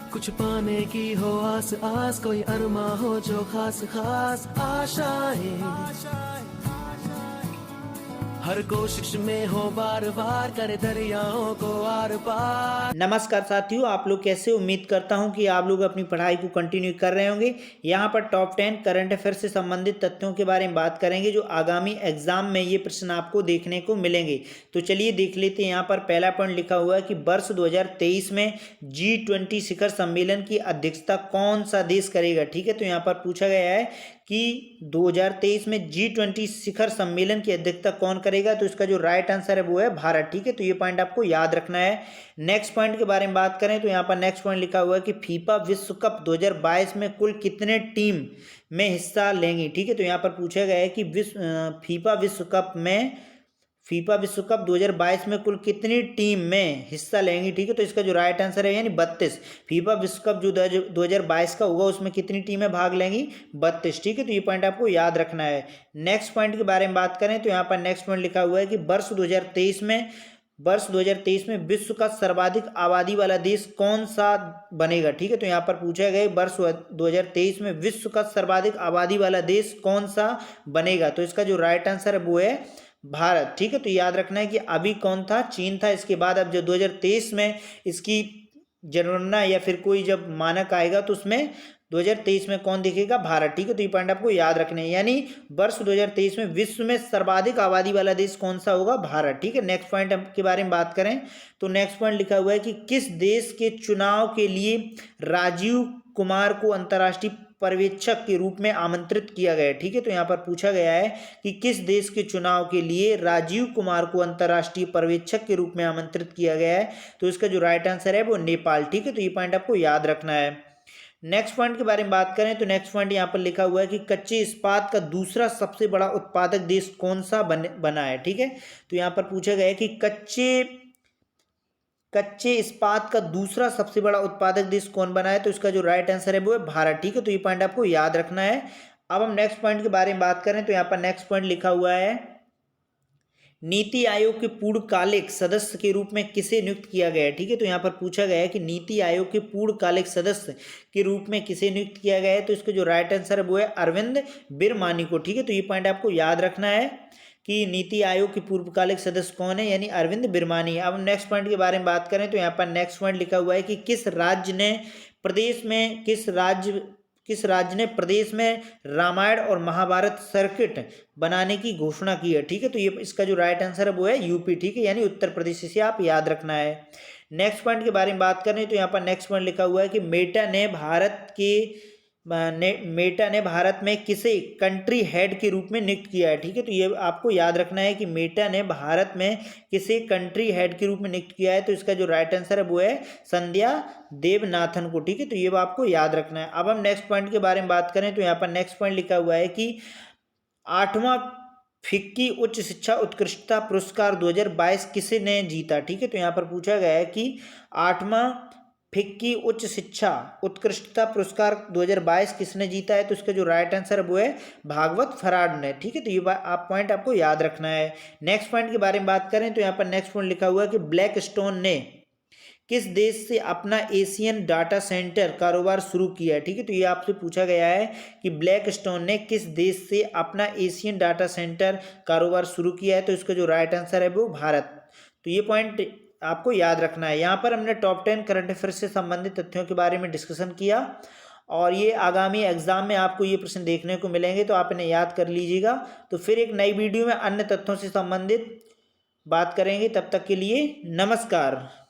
कुछ पाने की हो आस आस, कोई अरमा हो जो खास खास आशाएं, हर कोशिश में हो बार बार, करे दरियाओं को आर पार। नमस्कार साथियों, आप लोग कैसे? उम्मीद करता हूं कि आप लोग अपनी पढ़ाई को कंटिन्यू कर रहे होंगे। यहां पर टॉप 10 करंट अफेयर से संबंधित तथ्यों के बारे में बात करेंगे जो आगामी एग्जाम में ये प्रश्न आपको देखने को मिलेंगे। तो चलिए देख लेते हैं। यहाँ पर पहला पॉइंट लिखा हुआ है कि वर्ष 2023 में G20 शिखर सम्मेलन की अध्यक्षता कौन सा देश करेगा। ठीक है, तो यहाँ पर पूछा गया है कि 2023 में G20 शिखर सम्मेलन की अध्यक्षता कौन करेगा। तो इसका जो राइट आंसर है वो है भारत। ठीक है, तो ये पॉइंट आपको याद रखना है। नेक्स्ट पॉइंट के बारे में बात करें तो यहाँ पर नेक्स्ट पॉइंट लिखा हुआ है कि फीफा विश्व कप 2022 में कुल कितने टीम में हिस्सा लेंगी। ठीक है, तो यहाँ पर पूछा गया है कि फीफा विश्व कप 2022 में कुल कितनी टीम में हिस्सा लेंगी। ठीक है, तो इसका जो राइट आंसर है यानी 32। फीफा विश्व कप जो 2022 का होगा उसमें कितनी टीमें भाग लेंगी? 32। ठीक है, तो ये पॉइंट आपको याद रखना है। नेक्स्ट पॉइंट के बारे में बात करें तो यहाँ पर नेक्स्ट पॉइंट लिखा हुआ है कि वर्ष 2023 में विश्व का सर्वाधिक आबादी वाला देश कौन सा बनेगा। ठीक है, तो यहाँ पर पूछा गया वर्ष 2023 में विश्व का सर्वाधिक आबादी वाला देश कौन सा बनेगा। तो इसका जो राइट आंसर है वो है भारत। ठीक है, तो याद रखना है कि अभी कौन था? चीन था। इसके बाद अब जो 2023 में इसकी जनगणना या फिर कोई जब मानक आएगा तो उसमें 2023 में कौन दिखेगा? भारत। ठीक है, तो ये पॉइंट आपको याद रखने हैं। यानी वर्ष 2023 में विश्व में सर्वाधिक आबादी वाला देश कौन सा होगा? भारत। ठीक है, नेक्स्ट पॉइंट के बारे में बात करें तो नेक्स्ट पॉइंट लिखा हुआ है कि किस देश के चुनाव के लिए राजीव कुमार को अंतर्राष्ट्रीय पर्यवेक्षक के रूप में आमंत्रित किया गया है। ठीक है, तो यहाँ पर पूछा गया है कि किस देश के चुनाव के लिए राजीव कुमार को अंतर्राष्ट्रीय पर्यवेक्षक के रूप में आमंत्रित किया गया है। तो इसका जो राइट आंसर है वो नेपाल। ठीक है, तो ये पॉइंट आपको याद रखना है। नेक्स्ट पॉइंट के बारे में बात करें तो नेक्स्ट पॉइंट यहाँ पर लिखा हुआ है कि कच्चे इस्पात का दूसरा सबसे बड़ा उत्पादक देश कौन सा बना है। ठीक है, तो यहाँ पर पूछा गया है कि कच्चे इस्पात का दूसरा सबसे बड़ा उत्पादक देश कौन बना है। तो इसका जो राइट आंसर है वो है भारत। ठीक है, तो ये पॉइंट आपको याद रखना है। अब हम नेक्स्ट पॉइंट के बारे में बात करें तो यहाँ पर नेक्स्ट पॉइंट लिखा हुआ है नीति आयोग के पूर्णकालिक सदस्य के रूप में किसे नियुक्त किया गया है। ठीक है, तो यहाँ पर पूछा गया है कि नीति आयोग के पूर्णकालिक सदस्य के रूप में किसे नियुक्त किया गया है। तो इसका जो राइट आंसर है वो है अरविंद बिरमानी को। ठीक है, तो ये पॉइंट आपको याद रखना है कि नीति आयोग के पूर्वकालिक सदस्य कौन है, यानी अरविंद बिरमानी। अब हम नेक्स्ट पॉइंट के बारे में बात करें तो यहाँ पर नेक्स्ट पॉइंट लिखा हुआ है कि किस राज्य ने प्रदेश में रामायण और महाभारत सर्किट बनाने की घोषणा की है। ठीक है, तो ये इसका जो राइट आंसर है वो है यूपी। ठीक है, यानी उत्तर प्रदेश। इसे आप याद रखना है। नेक्स्ट पॉइंट के बारे में बात करें तो यहाँ पर नेक्स्ट पॉइंट लिखा हुआ है कि मेटा ने भारत में किसे कंट्री हेड के रूप में नियुक्त किया है। ठीक है, तो ये आपको याद रखना है कि मेटा ने भारत में किसे कंट्री हेड के रूप में नियुक्त किया है। तो इसका जो राइट आंसर है वो है संध्या देवनाथन को। ठीक है, तो ये आपको याद रखना है। अब हम नेक्स्ट पॉइंट के बारे में बात करें तो यहाँ पर नेक्स्ट पॉइंट लिखा हुआ है कि 8वां फिक्की उच्च शिक्षा उत्कृष्टता पुरस्कार 2022 किसे ने जीता। ठीक है, तो यहाँ पर पूछा गया है कि 8वां फिक्की उच्च शिक्षा उत्कृष्टता पुरस्कार 2022 किसने जीता है। तो इसका जो राइट आंसर है वो है भागवत फराड ने। ठीक है, तो ये आप पॉइंट आपको याद रखना है। नेक्स्ट पॉइंट के बारे में बात करें तो यहाँ पर नेक्स्ट पॉइंट लिखा हुआ है कि ब्लैकस्टोन ने किस देश से अपना एशियन डाटा सेंटर कारोबार शुरू किया है। ठीक है, तो ये आपसे पूछा गया है कि ब्लैकस्टोन ने किस देश से अपना एशियन डाटा सेंटर कारोबार शुरू किया है। तो इसका जो राइट आंसर है वो भारत। तो ये पॉइंट आपको याद रखना है। यहाँ पर हमने टॉप 10 करंट अफेयर से संबंधित तथ्यों के बारे में डिस्कशन किया और ये आगामी एग्जाम में आपको ये प्रश्न देखने को मिलेंगे, तो आप इन्हें याद कर लीजिएगा। तो फिर एक नई वीडियो में अन्य तथ्यों से संबंधित बात करेंगे। तब तक के लिए नमस्कार।